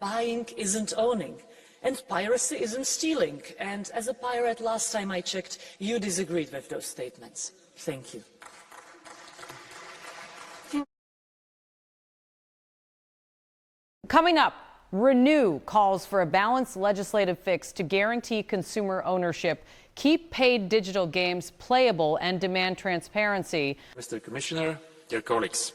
Buying isn't owning, and piracy isn't stealing. And as a pirate, last time I checked, you disagreed with those statements. Thank you. Coming up, Renew calls for a balanced legislative fix to guarantee consumer ownership, keep paid digital games playable, and demand transparency. Mr. Commissioner, dear colleagues,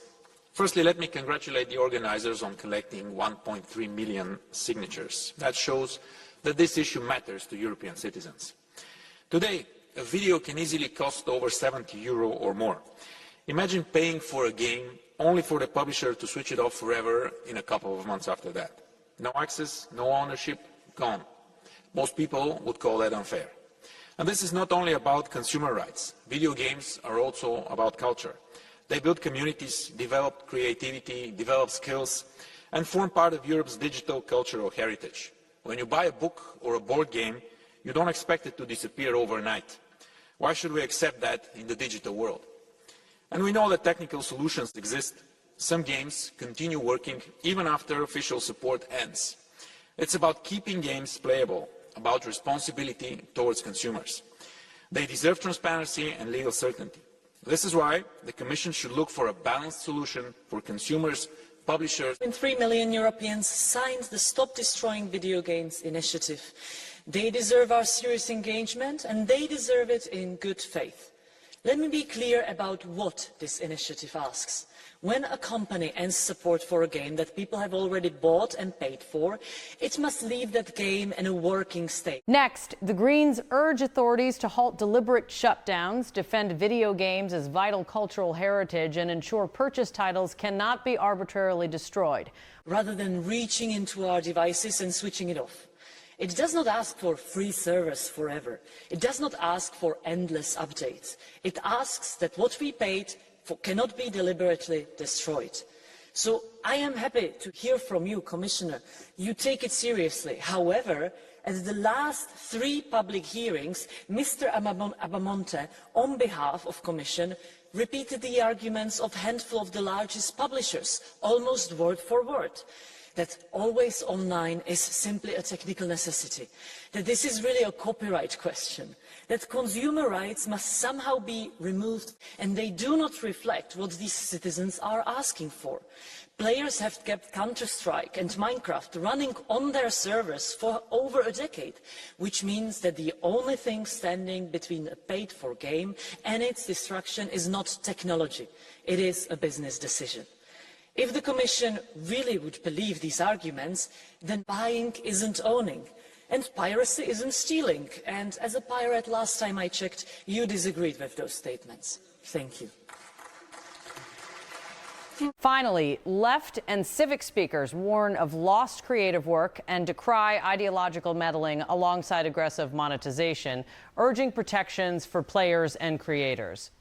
firstly, let me congratulate the organizers on collecting 1.3 million signatures. That shows that this issue matters to European citizens. Today, a video can easily cost over €70 or more. Imagine paying for a game only for the publisher to switch it off forever in a couple of months after that. No access, no ownership, gone. Most people would call that unfair. And this is not only about consumer rights. Video games are also about culture. They build communities, develop creativity, develop skills, and form part of Europe's digital cultural heritage. When you buy a book or a board game, you don't expect it to disappear overnight. Why should we accept that in the digital world? And we know that technical solutions exist. Some games continue working even after official support ends. It's about keeping games playable, about responsibility towards consumers. They deserve transparency and legal certainty. This is why the Commission should look for a balanced solution for consumers, publishers. 3 million Europeans signed the Stop Destroying Video Games initiative. They deserve our serious engagement, and they deserve it in good faith. Let me be clear about what this initiative asks. When a company ends support for a game that people have already bought and paid for, it must leave that game in a working state. Next, the Greens urge authorities to halt deliberate shutdowns, defend video games as vital cultural heritage, and ensure purchase titles cannot be arbitrarily destroyed. Rather than reaching into our devices and switching it off. It does not ask for free service forever. It does not ask for endless updates. It asks that what we paid for cannot be deliberately destroyed. So I am happy to hear from you, Commissioner. You take it seriously. However, at the last 3 public hearings, Mr. Abamonte, on behalf of Commission, repeated the arguments of a handful of the largest publishers, almost word for word. That always online is simply a technical necessity, that this is really a copyright question, that consumer rights must somehow be removed, and they do not reflect what these citizens are asking for. Players have kept Counter-Strike and Minecraft running on their servers for over a decade, which means that the only thing standing between a paid-for game and its destruction is not technology, it is a business decision. If the Commission really would believe these arguments, then buying isn't owning, and piracy isn't stealing. And as a pirate, last time I checked, you disagreed with those statements. Thank you. Finally, left and civic speakers warn of lost creative work and decry ideological meddling alongside aggressive monetization, urging protections for players and creators.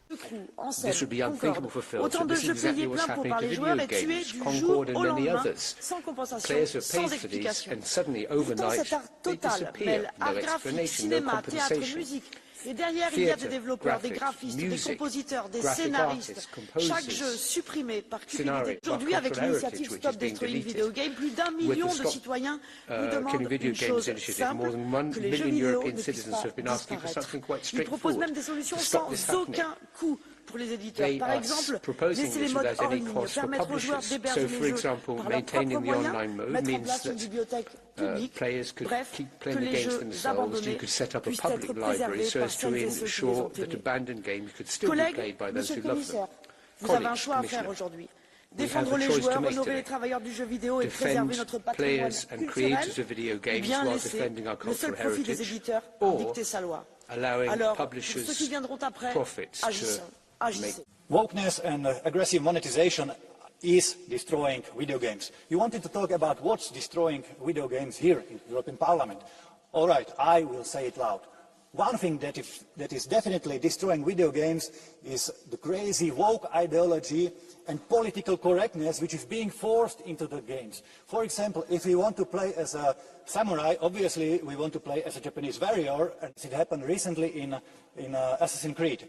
This would be unthinkable for Phil. So this is exactly what's happening to video games, Concord and many others. Players have paid for these, and suddenly, overnight, they disappear. No explanation, no compensation. Et derrière, il y a des développeurs, des graphistes, des compositeurs, des scénaristes. Chaque jeu supprimé par cupidité. Aujourd'hui, avec l'initiative Stop Destroying Video Game, plus d'1 million de citoyens nous demandent une chose simple, que les jeux vidéo ne puissent pas disparaître. Ils proposent même des solutions sans aucun coût pour les éditeurs. Par exemple, laisser les modes hors ligne, permettre aux joueurs d'héberger les jeux par leurs propres moyens, mettre en place une bibliothèque publique, bref, que les jeux abandonnés puissent être préservés par celles et ceux qui les ont aimés. Collègues, Monsieur le Commissaire, vous avez un choix à faire aujourd'hui. Défendre les joueurs, honorer les travailleurs du jeu vidéo et préserver notre patrimoine culturel, ou bien laisser le seul profit des éditeurs dicter sa loi. Alors, pour ceux qui viendront après, agissons. Wokeness and aggressive monetization is destroying video games. You wanted to talk about what's destroying video games here in the European Parliament. All right, I will say it loud. One thing that is definitely destroying video games is the crazy woke ideology and political correctness which is being forced into the games. For example, if we want to play as a samurai, obviously we want to play as a Japanese warrior, and it happened recently in Assassin's Creed.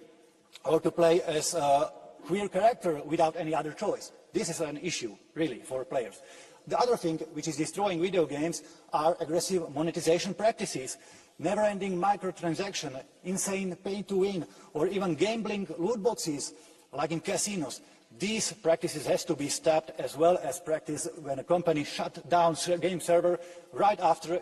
Or to play as a queer character without any other choice. This is an issue, really, for players. The other thing which is destroying video games are aggressive monetization practices. Never-ending microtransaction, insane pay-to-win, or even gambling loot boxes, like in casinos. These practices have to be stopped, as well as practice when a company shut down a game server right after